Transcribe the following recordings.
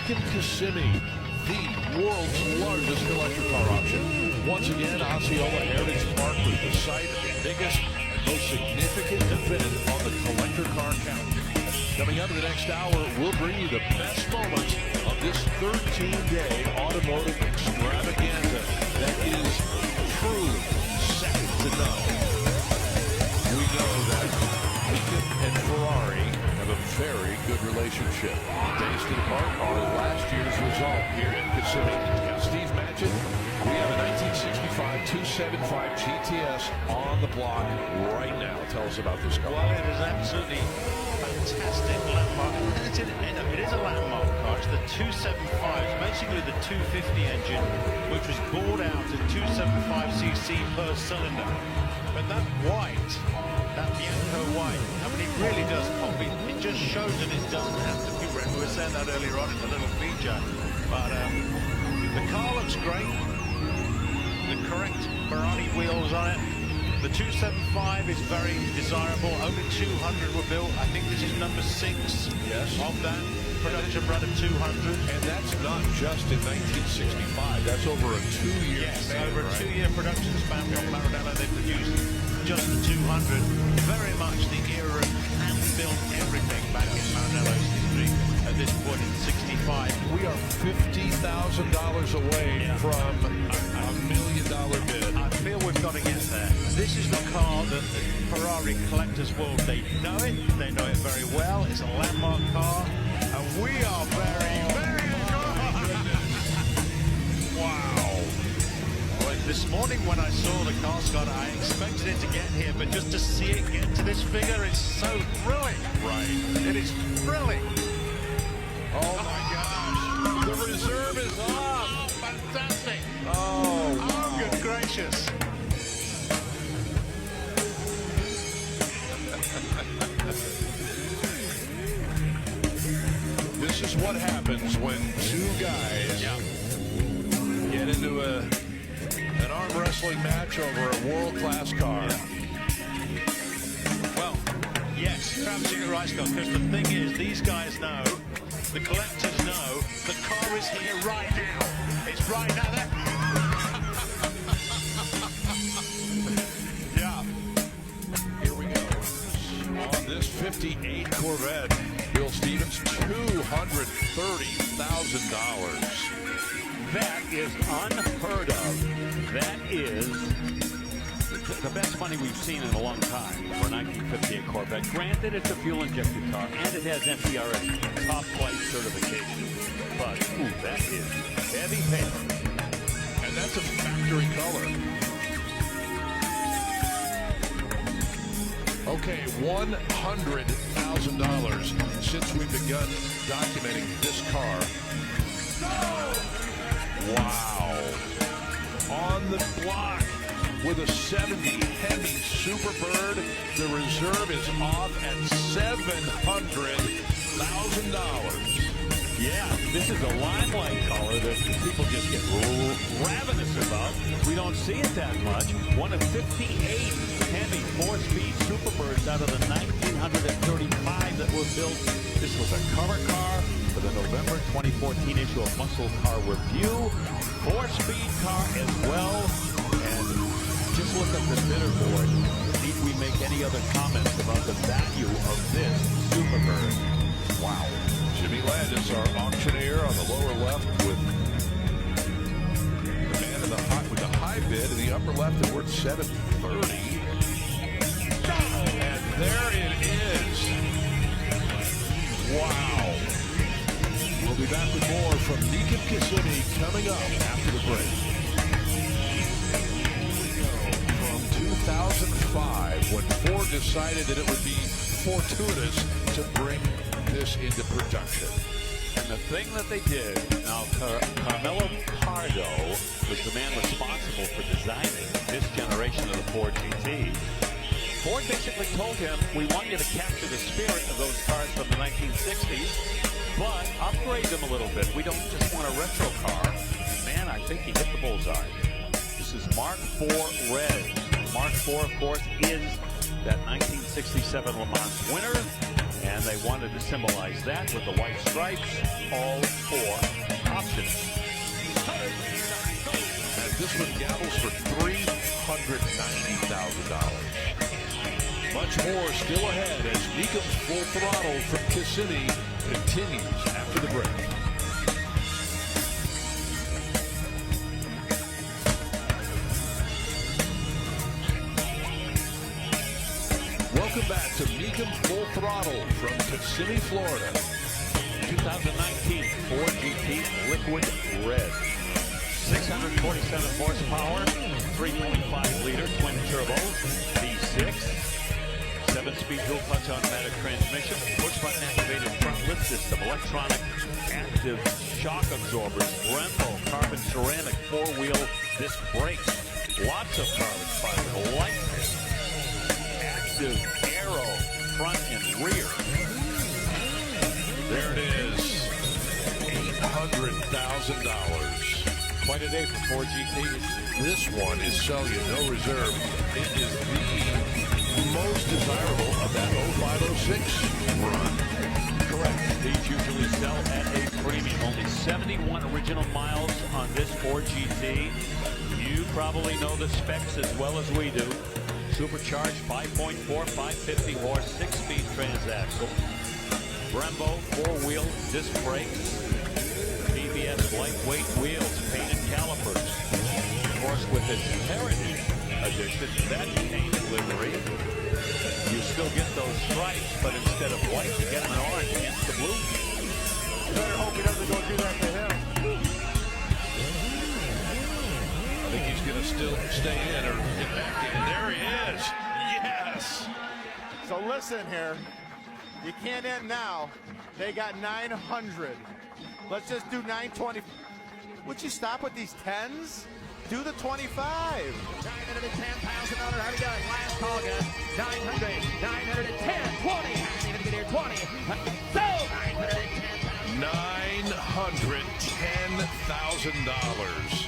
Mecum, the world's largest collector car auction. Once again, Osceola Heritage Park was the site of the biggest and most significant event on the collector car calendar. Coming up in the next hour, we'll bring you the best moments of this 13-day automotive extravaganza that is truly second to none. We know that Mecum and Ferrari have a very good relationship. Based in part on last year's result here in Kissimmee. Steve Matchett, we have a 1965 275 GTS on the block right now. Tell us about this car. Well, it is absolutely fantastic landmark. It is a landmark car. It's the 275, basically the 250 engine, which was bought out at 275cc per cylinder. But that white, that Bianco white, I mean, it really does pop it. It just shows that it doesn't have to be red. We were saying that earlier on in the little feature. But the car looks great. The correct Ferrari wheels on it. The 275 is very desirable. Only 200 were built. I think this is number 6 of that production run of 200. And that's not just in 1965. That's over a 2-year span. Over a 2-year production span from Maranello. They produced just the 200. Very much the era of hand-built everything back in Maranello's history at this point in 65. We are $50,000 away from a $1 million bid. I feel we've got to get there. This is the car that the Ferrari collectors world, they know it. They know it very well. It's a landmark car. And we are very, very good. Wow. Well, this morning when I saw the car, Scott, I expected it to get here, but just to see it get to this figure is so thrilling. Right. It is thrilling. Oh my gosh. The reserve is off. Oh, fantastic. Oh, wow. Oh, good gracious. This is what happens when two guys get into an arm wrestling match over a world-class car. Well, yes, you're absolutely right, Scott, because the thing is, these guys know, the collectors know, the car is here right now. It's right now. Yeah. Here we go. On this 58 Corvette, Bill Stevens, $230,000. That is unheard of. That is the best money we've seen in a long time for a 1958 Corvette. Granted, it's a fuel-injected car, and it has NPRS top-flight certification. But, ooh, that is heavy paper. And that's a factory color. Okay, $100,000 since we've begun documenting this car. Wow. On the block with a 70 Hemi Superbird. The reserve is off at $700,000. Yeah, this is a limelight color that people just get ravenous about. We don't see it that much. One of 58 Hemi 4-speed Superbirds out of the 1935 that were built. This was a cover car for the November 2014 issue of Muscle Car Review. 4-speed car as well. And just look at the bidder board. Need we make any other comments about the value of this Superbird? Wow. Jimmy Landis, our auctioneer, on the lower left with the man in the high bid in the upper left at worth $730,000. And there it is. Wow. We'll be back with more from Mecum coming up after the break. From 2005, when Ford decided that it would be fortuitous to bring this into production. And the thing that they did, now Carmelo Pardo was the man responsible for designing this generation of the Ford GT. Ford basically told him, we want you to capture the spirit of those cars from the 1960s, but upgrade them a little bit. We don't just want a retro car. Man, I think he hit the bullseye. This is Mark IV Red. Mark IV, of course, is that 1967 Le Mans winner. And they wanted to symbolize that with the white stripes, all 4 options. And this one gavels for $390,000. Much more still ahead as Mecum's Full Throttle from Kissimmee continues after the break. Welcome back to Mecum's Full Throttle from Kissimmee, Florida. 2019 Ford GT Liquid Red. 647 horsepower, 3.5 liter twin turbo, V6. 7-speed dual clutch automatic transmission, push button activated front lift system, electronic active shock absorbers, Brembo carbon ceramic 4-wheel disc brakes, lots of carbon fiber, light active aero front and rear. There it is, $800,000. Quite a day for Ford GTs. This one is sell you no reserve. It is the most desirable of that 0506 run. Correct. These usually sell at a premium. Only 71 original miles on this Ford GT. You probably know the specs as well as we do. Supercharged 5.4, 550 horse, 6-speed transaxle. Brembo 4-wheel disc brakes. BBS lightweight wheels, painted calipers. Of course, with its Heritage Edition, that painted livery, you still get those stripes, but instead of white, you get them in orange against the blue. Better hope he doesn't go do that to him. I think he's going to still stay in or get back in. There he is. Yes. So listen here. You can't end now. They got 900. Let's just do 920. Would you stop with these 10s? Do the 25. $910,000. How we going? Last call, guys. 900, 910, 20. I'm going to get here 20. So, $910,000.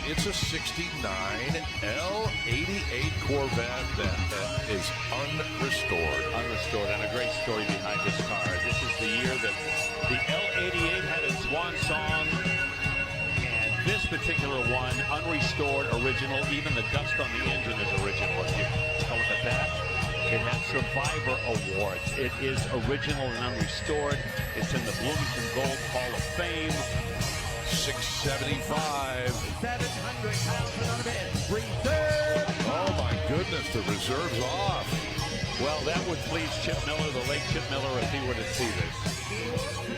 It's a 69 L88 Corvette that is unrestored. Unrestored, and a great story behind this car. This is the year that the L88 had its swan song, and this particular one, unrestored, original. Even the dust on the engine is original. If you look at that, it has Survivor Awards. It is original and unrestored. It's in the Bloomington Gold Hall of Fame. 675. 700,000 on the bid. Reserve. Oh my goodness, the reserve's off. Well, that would please Chip Miller, the late Chip Miller, if he were to see this.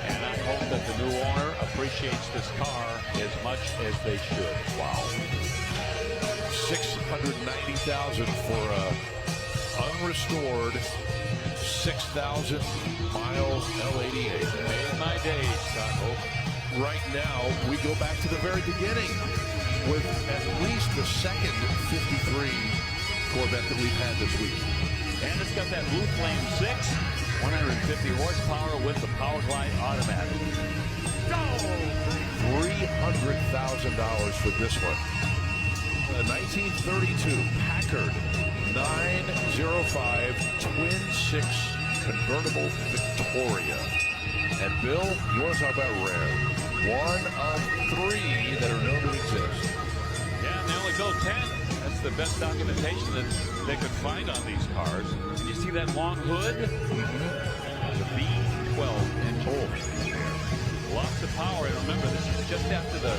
And I hope that the new owner appreciates this car as much as they should. Wow. $690,000 for a unrestored 6,000 mile L88. Made my day, Scott Hope. Right now, we go back to the very beginning with at least the second 53 Corvette that we've had this week. And it's got that Blue Flame 6, 150 horsepower with the Power Glide automatic. $300,000 for this one. A 1932 Packard 905 twin 6 convertible Victoria. And Bill, you want to talk about rare? One of 3 that are known to exist. Yeah, and they only built 10. That's the best documentation that they could find on these cars. And you see that long hood? The V12 engine. Lots of power. And remember, this is just after the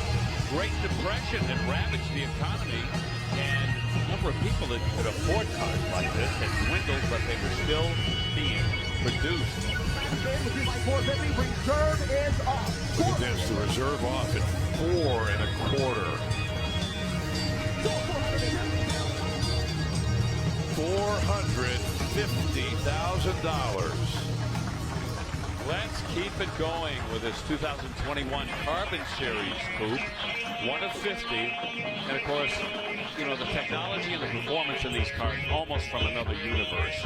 Great Depression that ravaged the economy. And the number of people that could afford cars like this had dwindled, but they were still being produced. Reserve is off. Look at this, the reserve off at 4 1/4. $450,000. Let's keep it going with this 2021 Carbon Series coupe. 1 of 50. And of course, you know, the technology and the performance in these cars almost from another universe.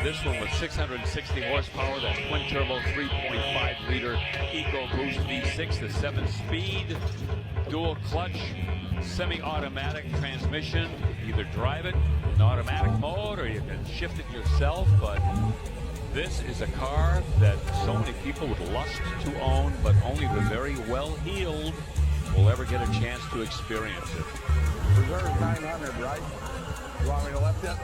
This one with 660 horsepower, that twin turbo 3.5 liter EcoBoost V6, the 7-speed dual clutch semi-automatic transmission. Either drive it in automatic mode or you can shift it yourself, but This is a car that so many people would lust to own, but only the very well-heeled will ever get a chance to experience it. Reserve 900, right? You want me to lift it?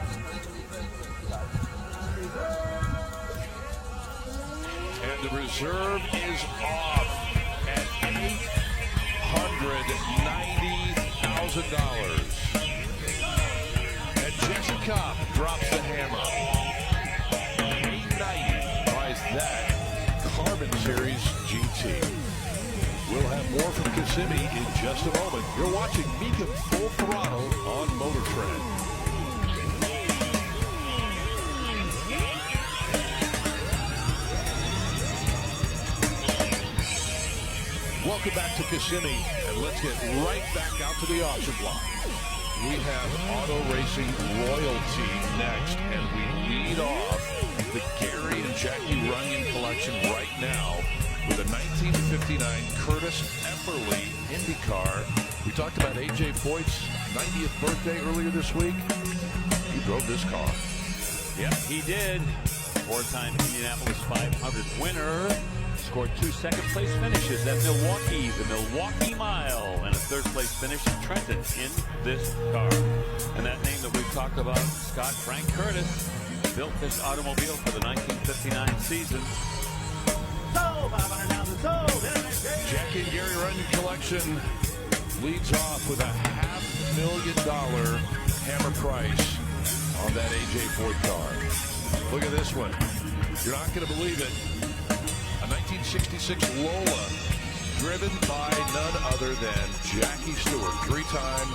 And the reserve is off at $890,000. And Jesse Cobb drops the hammer. 890 buys that Carbon Series GT. We'll have more from Kissimmee in just a moment. You're watching Mecum Full Throttle on Motor Trend. Welcome back to Kissimmee, and let's get right back out to the auction block. We have Auto Racing Royalty next, and we lead off the Gary and Jackie Runyon collection right now with a 1959 Curtis Epperly IndyCar. We talked about A.J. Foyt's 90th birthday earlier this week. He drove this car. Yep, he did. Four-time Indianapolis 500 winner. Scored 2 second-place finishes at Milwaukee, the Milwaukee Mile, and a third-place finish in Trenton in this car. And that name that we've talked about, Scott Frank Curtis, built this automobile for the 1959 season. Sold 500,000. Sold. Jackie and Gary Runyon collection leads off with a $500,000 hammer price on that A.J. Foyt car. Look at this one. You're not going to believe it. A 1966 Lola, driven by none other than Jackie Stewart, three-time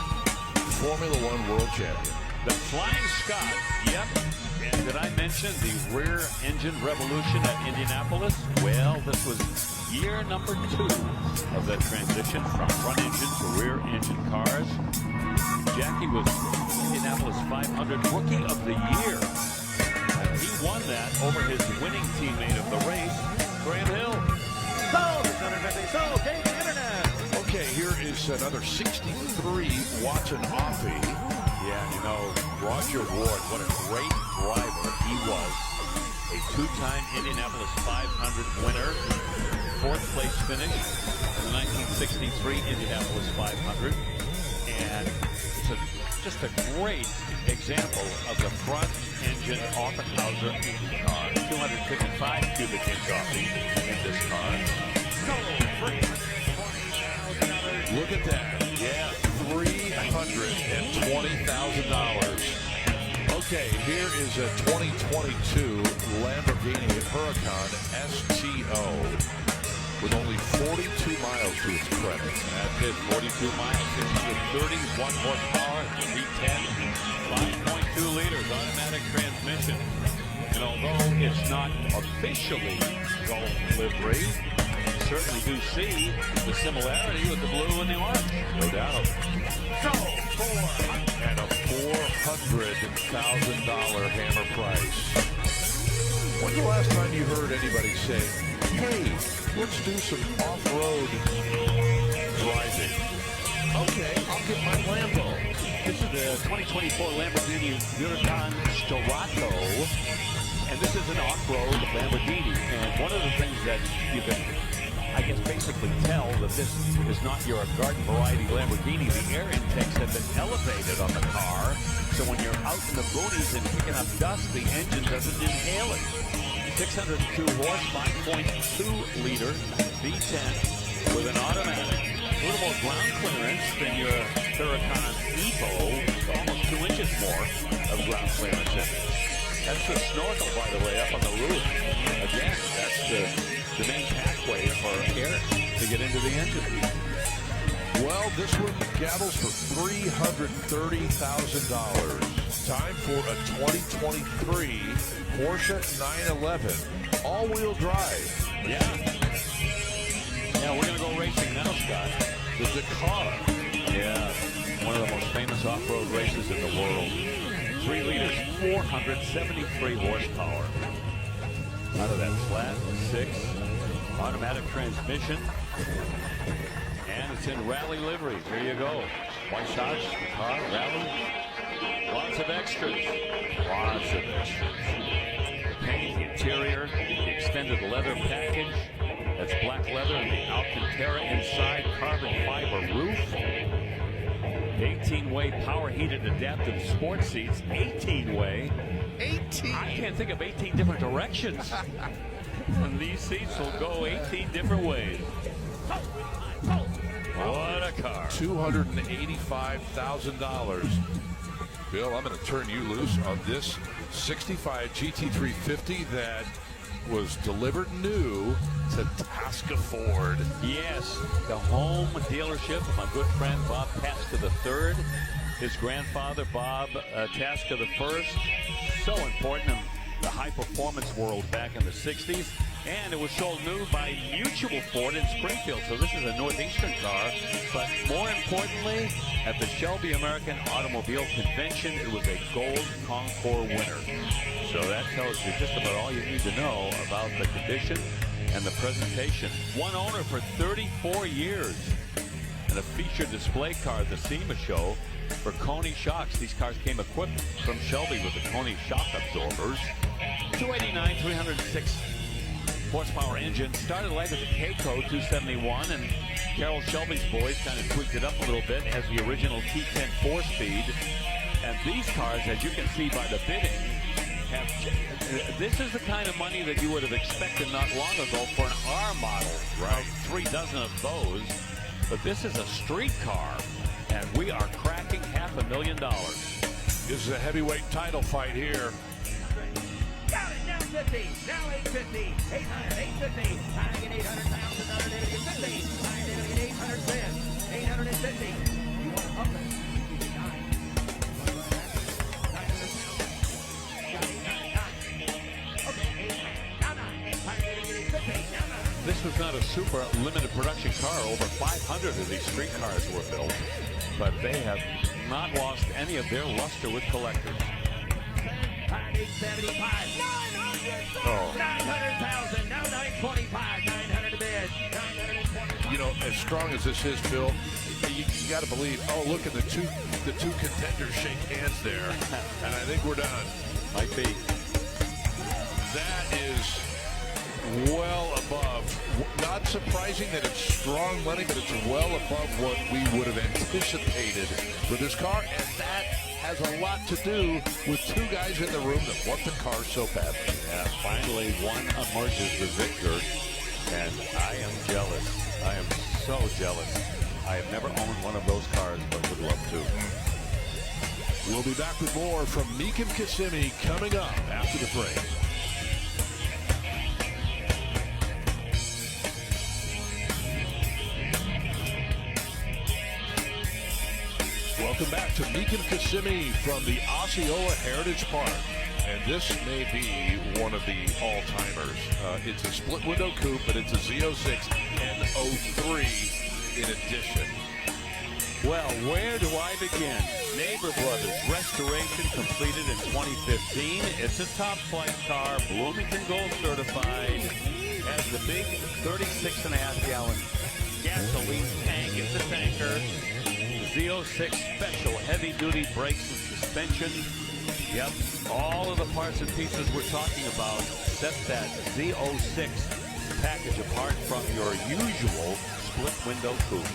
Formula One world champion. The Flying Scot, yep. And did I mention the rear engine revolution at Indianapolis? Well, this was year number 2 of that transition from front engine to rear engine cars. Jackie was Indianapolis 500 Rookie of the Year. And he won that over his winning teammate of the race, Graham Hill. Sold 650. Sold. Game the internet. Okay, here is another 63 Watson Offie. Yeah, you know, Roger Ward, what a great driver he was. A 2-time Indianapolis 500 winner, 4th place finish in the 1963 Indianapolis 500. And it's just a great example of the front engine Offenhauser car. 255 cubic inch Offie in this car. Look at that. Yeah. $320,000. Okay, here is a 2022 Lamborghini Huracan STO with only 42 miles to its credit. That's it, 42 miles, 631 horsepower, V10, 5.2 liters, automatic transmission. And although it's not officially Golf livery, you certainly do see the similarity with the blue and the orange. No doubt. And a $400,000 hammer price. When's the last time you heard anybody say, hey, let's do some off-road driving? Okay, I'll get my Lambo. This is the 2024 Lamborghini Huracan Throttle, and this is an off-road Lamborghini. And one of the things that you can, I guess, basically tell that this is not your garden variety Lamborghini, the air intakes have been elevated on the car, so when you're out in the boonies and picking up dust, the engine doesn't inhale it. 602 horse, 5.2 liter V10 with an automatic. A little more ground clearance than your Huracan Evo, almost 2 inches more of ground clearance in it. That's the snorkel, by the way, up on the roof. Again, that's the main pathway for air to get into the engine. Well, this one gavels for $330,000. Time for a 2023 Porsche 911 all-wheel drive. Yeah. Yeah, we're going to go racing now, Scott. The Dakar. Yeah, one of the most famous off-road races in the world. 3 liters, 473 horsepower. Out of that flat 6, automatic transmission. And it's in rally livery. Here you go. White shots, car, rally. Lots of extras. Lots of extras. Paint, interior, the extended leather package. That's black leather and the Alcantara inside, carbon fiber roof. 18-way power heated adaptive sports seats. 18-way. 18. I can't think of 18 different directions. And these seats will go 18 different ways. What a car. $285,000. Bill, I'm going to turn you loose on this 65 GT350 that was delivered new to Tasca Ford. Yes, the home dealership of my good friend Bob Tasca III. His grandfather, Bob Tasca I. So important in the high-performance world back in the 60s. And it was sold new by Mutual Ford in Springfield. So this is a Northeastern car. But more importantly, at the Shelby American Automobile Convention, it was a Gold Concours winner. So that tells you just about all you need to know about the condition and the presentation. One owner for 34 years. And a featured display car at the SEMA show for Coney shocks. These cars came equipped from Shelby with the Coney shock absorbers. 289, 306 horsepower engine. Started life as a K-Code 271, and Carroll Shelby's boys kind of tweaked it up a little bit as the original T10 4-speed. And these cars, as you can see by the bidding, this is the kind of money that you would have expected not long ago for an R model, right? 3 dozen of those. But this is a street car, and we are cracking $500,000. This is a heavyweight title fight here. Got it, now 50, now 850, 800, 850, trying to get 800,000, another day to get 50, trying to get 800 cents, 850. You want to pump it? You can die. 900,000. Okay, 8, now 9, trying to get 50, now 9. This was not a super limited production car. Over 500 of these street cars were built, but they have not lost any of their luster with collectors. 975, 900, Oh. 900,000, now 925, 900 to bid, 920. You know, as strong as this is, Bill, you got to believe. Oh, look at the two contenders shake hands there, and I think we're done. Might be. That is well above. Not surprising that it's strong money, but it's well above what we would have anticipated for this car, and that has a lot to do with 2 guys in the room that want the car so badly. Yeah, finally one emerges the victor, and I am jealous. I am so jealous. I have never owned one of those cars, but would love to. We'll be back with more from Mecum Kissimmee coming up after the break. Welcome back to Mecum Kissimmee from the Osceola Heritage Park. And this may be one of the all-timers. It's a split window coupe, but it's a Z06 and 03 in addition. Well, where do I begin? Neighbor Brothers restoration completed in 2015. It's a top flight car, Bloomington Gold certified. Has the big 36.5-gallon gasoline tank. It's a tanker. Z06 special heavy-duty brakes and suspension. Yep, all of the parts and pieces we're talking about set that Z06 package apart from your usual split-window coupe.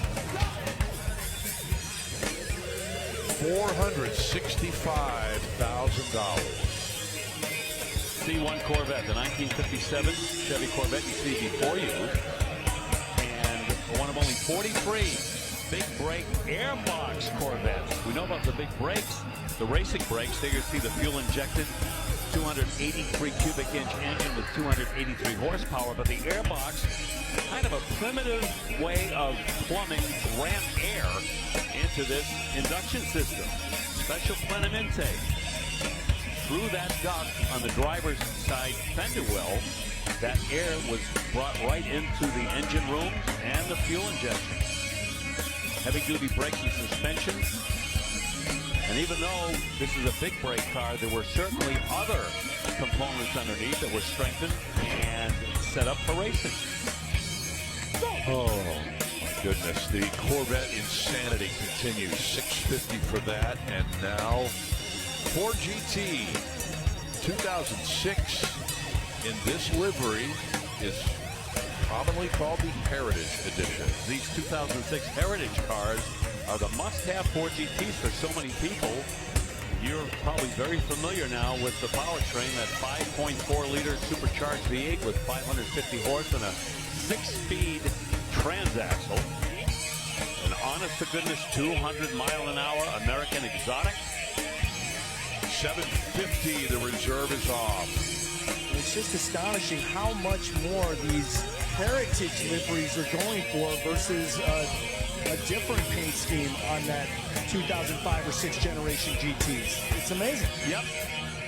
$465,000. C1 Corvette, the 1957 Chevy Corvette you see before you, and one of only 43 big brake airbox Corvettes. We know about the big brakes, the racing brakes. There you see the fuel-injected 283 cubic inch engine with 283 horsepower, but the airbox, kind of a primitive way of plumbing ram air into this induction system. Special plenum intake. Through that duct on the driver's side fender well, that air was brought right into the engine room and the fuel injection. Heavy-duty brakes and suspension. And even though this is a big brake car, there were certainly other components underneath that were strengthened and set up for racing. Oh, my goodness. The Corvette insanity continues. $650 for that. And now, Ford GT 2006 in this livery is commonly called the Heritage Edition. These 2006 Heritage cars are the must-have Ford GTs for so many people. You're probably very familiar now with the powertrain, that 5.4-liter supercharged V8 with 550 horse and a 6-speed transaxle. An honest-to-goodness 200-mile-an-hour American exotic. 750, the reserve is off. It's just astonishing how much more these heritage liveries are going for versus a different paint scheme on that 2005 or 6 generation GTs. It's amazing. Yep.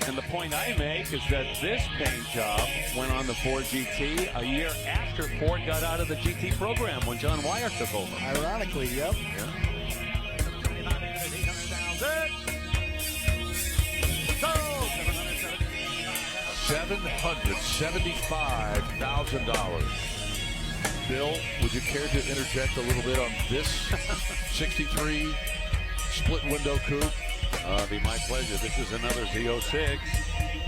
And the point I make is that this paint job went on the Ford GT a year after Ford got out of the GT program when John Wyer took over. Ironically, yep. Yeah. $775,000. Bill, would you care to interject a little bit on this 63 split window coupe? It'd be my pleasure. This is another Z06.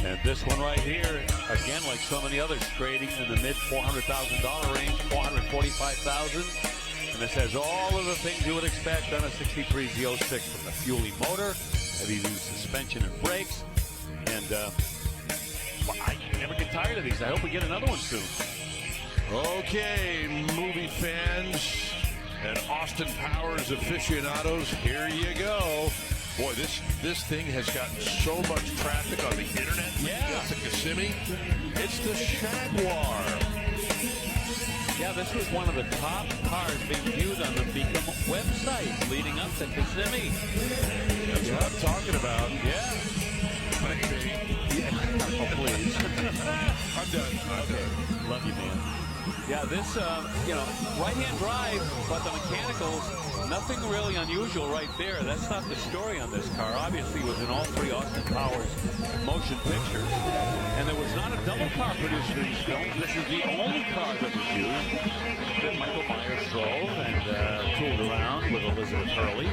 And this one right here, again, like so many others, trading in the mid $400,000 range, $445,000. And this has all of the things you would expect on a 63 Z06, from the Foolery motor, heavy-duty suspension and brakes. And I never get tired of these. I hope we get another one soon. Okay, movie fans and Austin Powers aficionados, here you go. Boy, this thing has gotten so much traffic on the internet. Yeah. It's a Kissimmee. It's the Jaguar. Yeah, this was one of the top cars being viewed on the Mecum website leading up to Kissimmee. That's what I'm talking about. Yeah. Oh, please. I'm done. Love you, man. Yeah, this, right-hand drive, but the mechanicals, nothing really unusual right there. That's not the story on this car. Obviously, it was in all 3 Austin Powers motion pictures. And there was not a double car produced for these films. This is the only car that was used that Michael Myers drove and tooled around with Elizabeth Hurley.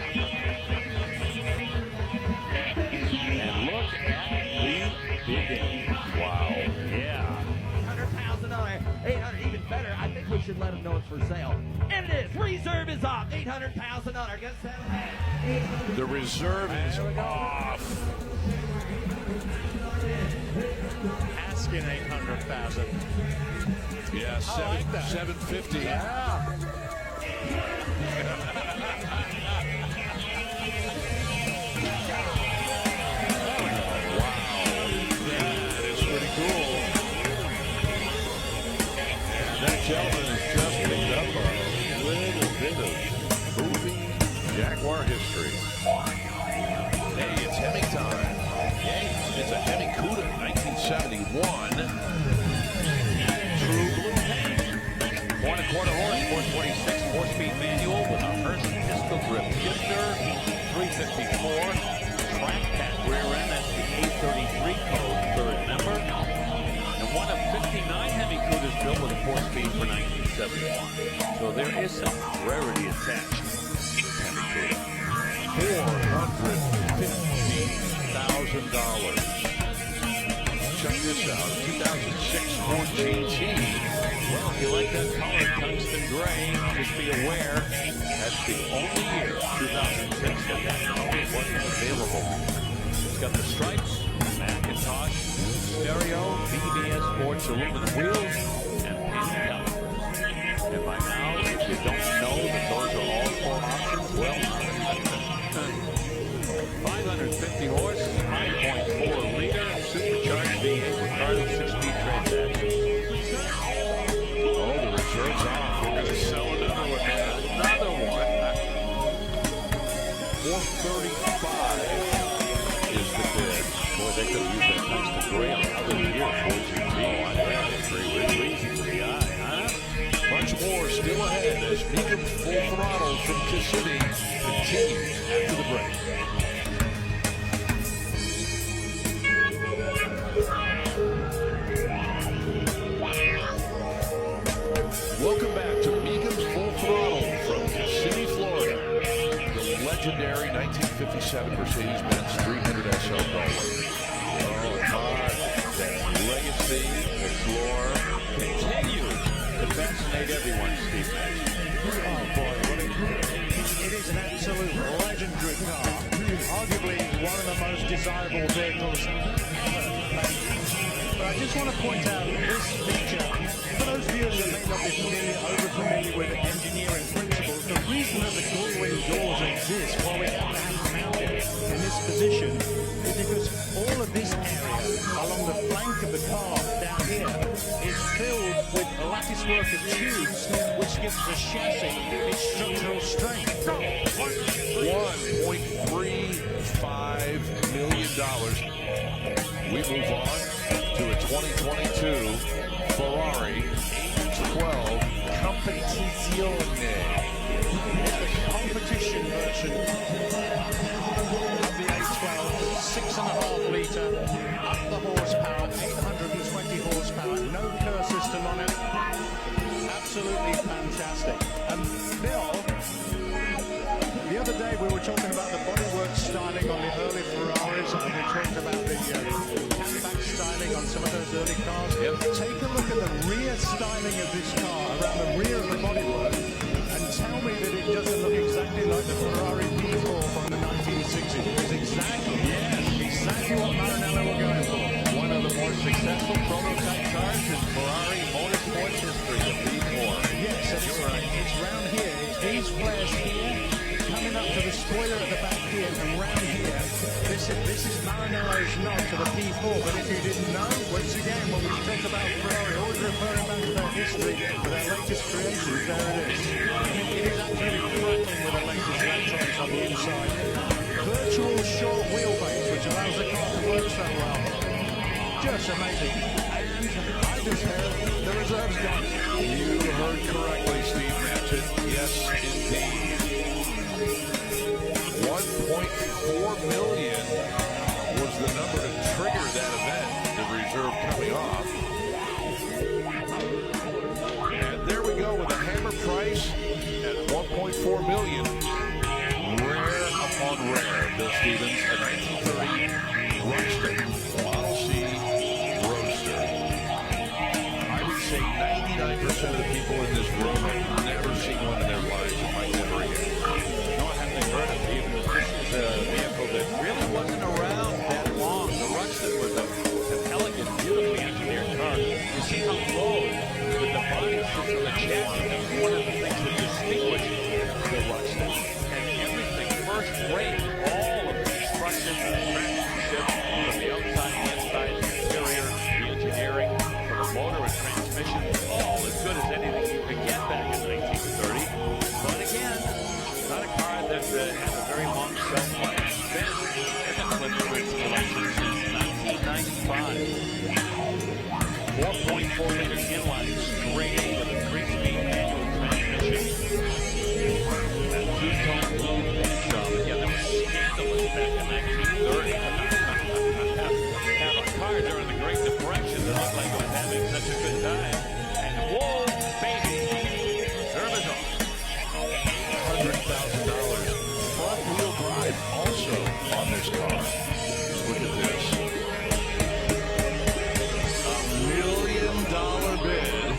And look at the bidding. Wow. Yeah. $100,000, 800, even better. I think we should let them know it's for sale. And it is. Reserve is off. $800,000. Guess that. The reserve is off. Asking 800,000. Yeah, like that. 750. Yeah. That gentleman has just picked up a little bit of movie Jaguar history. Hey, it's Hemi time. Yay, it's a Hemi Cuda 1971. True blue paint. 4.25 horse, 426 4-speed manual with a Hurst pistol grip shifter, 354 track pack rear end. That's the 833 code, third member. And one of 59 Hemi Cudas built with a 4-speed for 1971. So there is some rarity attached to Hemi Cuda. $450,000. Check this out, 2006 Ford GT. Well, if you like that color, tungsten gray, just be aware that's the only year, 2006, that color wasn't available. It's got the stripes, Macintosh, stereo, BBS sports aluminum wheels, and paint calipers. And by now, if you don't know that those are all 4 options, well, 550 horse, 9.4 liter, supercharged V8 with Cardinal 6-speed transaction. Oh, the reserve's off. We're going to sell another one. Another one. 435 is the bid. Boy, they could have used that tungsten gray on other year for GT. Easy to the eye, huh? Much more still ahead as Mecum Full Throttle from Kissimmee continues after the break. Welcome back to Mecum's Full Throttle from Kissimmee, Florida. The legendary 1957 Mercedes-Benz 300 SL Broughton. Oh, my, that legacy see, explore, continue to fascinate everyone, Steve Nash. Oh boy, it is an absolute legendary car. Arguably one of the most desirable vehicles ever. But I just want to point out this feature, for those viewers that may not be over-familiar with engineering principles, the reason that the gull-wing doors exist while we have them mounted in this position is because all of this area along the flank of the car down here is filled with a lattice work of tubes which gives the chassis its structural strength. $1.35 million. We move on to a 2022 Ferrari 812 Competizione. It's the competition version of the 812, 6.5 litre, up the horsepower, 820 horsepower, no curve system on it. Absolutely fantastic. And Bill, the other day we were talking about the bodywork styling on the early Ferraris, and we talked about the catback styling on some of those early cars. Take a look at the rear styling of this car around the rear of the bodywork and tell me that it doesn't look exactly like the Ferrari P4 from the 1960s. It's exactly what Maranello were going for. One of the more successful prototype cars in Ferrari motorsports history, the P4. Yes, you're right. It's round here. It's these flares here, coming up to the spoiler at the back here, and round here. This is Maranello's nod to the P4. But if you didn't know, once again, when we talk about Ferrari, always referring back to their history, to their latest creations, there it is. I mean, it is absolutely crackling with the latest electronics on the inside. Virtual short wheelbase, which allows the car to work so well. Just amazing. And I just heard the reserves gone. You heard correctly, Steve Natchet. Yes, indeed. 1.4 million was the number to trigger that event, the reserve coming off. And there we go with a hammer price at 1.4 million. Rare upon rare, Bill Stevens, a 1930 Rushton Model C Roadster. I would say 99% of the people in this room have never seen one in their lives and might never again. Nor have they heard of it even. This is a vehicle that really wasn't around that long. The Rushton was an elegant, beautifully engineered car. You see how low with the body sits on the chassis. That's one of the things that distinguished the Rushton. And everything first rate, all of the construction, the craftsmanship, from the outside, the inside, the interior, the engineering, from the motor and transmission, all as good as anything you could get back in 1930. But again, not a car that has a very long shelf life. It's been in the Cliff collection since 1995. 4.4 liter inline straight A with a 3-speed manual transmission. That two-tone blue paint job. Again, that was scandalous back in 1930. Have a car during the Great Depression that looked like it was having such a good time. And whoa, baby, reserve is on. $100,000 front-wheel drive also on this car. Look at this. $1 million bid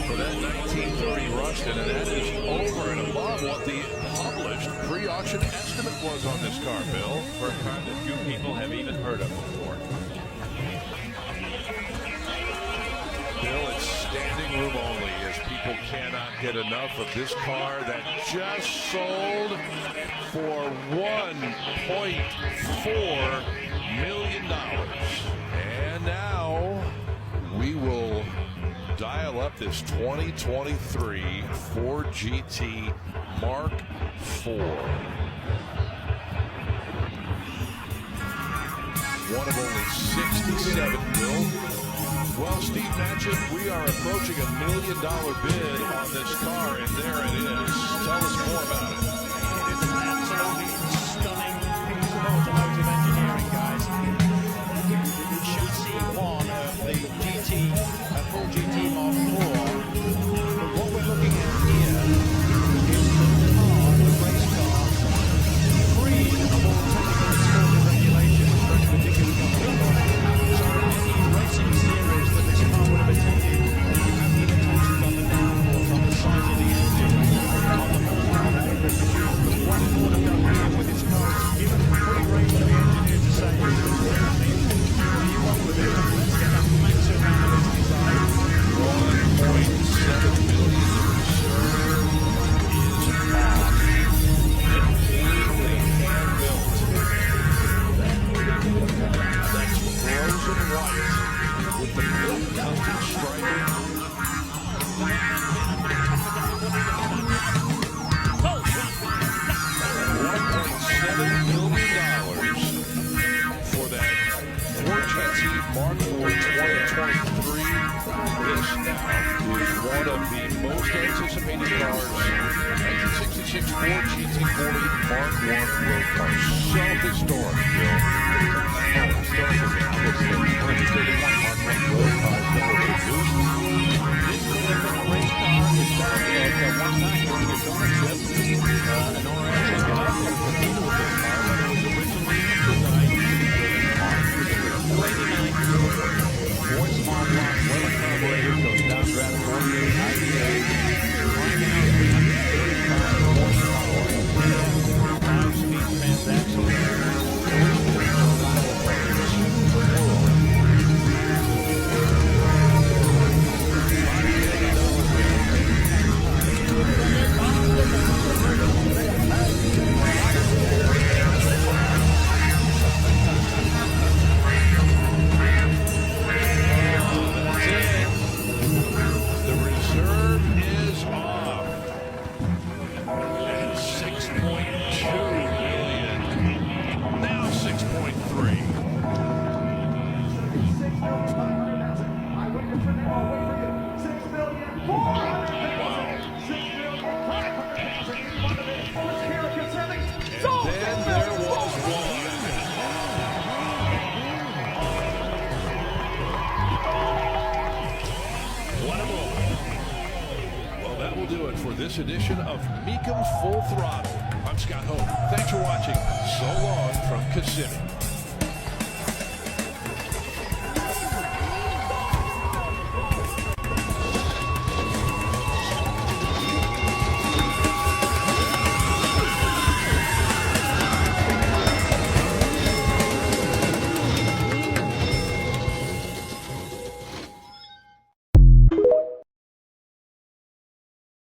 for that 1930 Rushton, and that is over and above what the published pre-auction estimate was on this car, Bill. For a car that few people have even heard of before. Bill, it's standing room only as people cannot get enough of this car that just sold for $1.4 million. And now we will dial up this 2023 Ford GT Mark IV. One of only 67 built. Well, Steve Natchet, we are approaching $1 million bid on this car, and there it is. Tell us more about it. It is an absolutely stunning piece of automotive engineering, guys. Chassis 1 of the GT, a full GT Mark IV. But what we're looking at here is the car, the race car, free of all technical and sporting regulations for any particular company. So any racing series most anticipated cars, 1966 Ford GT40 Mark I road car. So historic, Bill. Historic is a understatement. 31 Mark I road cars that were produced. This could have been a race car. In fact, at one time during its ownership, an owner actually got out there to compete with this car, but it was originally designed to be driven on the street. 289 four small block, well carbureted, those downdraft 48 IPAs, flying out 335 horsepower, 5-speed transaxle. This edition of Mecum Full Throttle. I'm Scott Hope. Thanks for watching. So long from Kissimmee.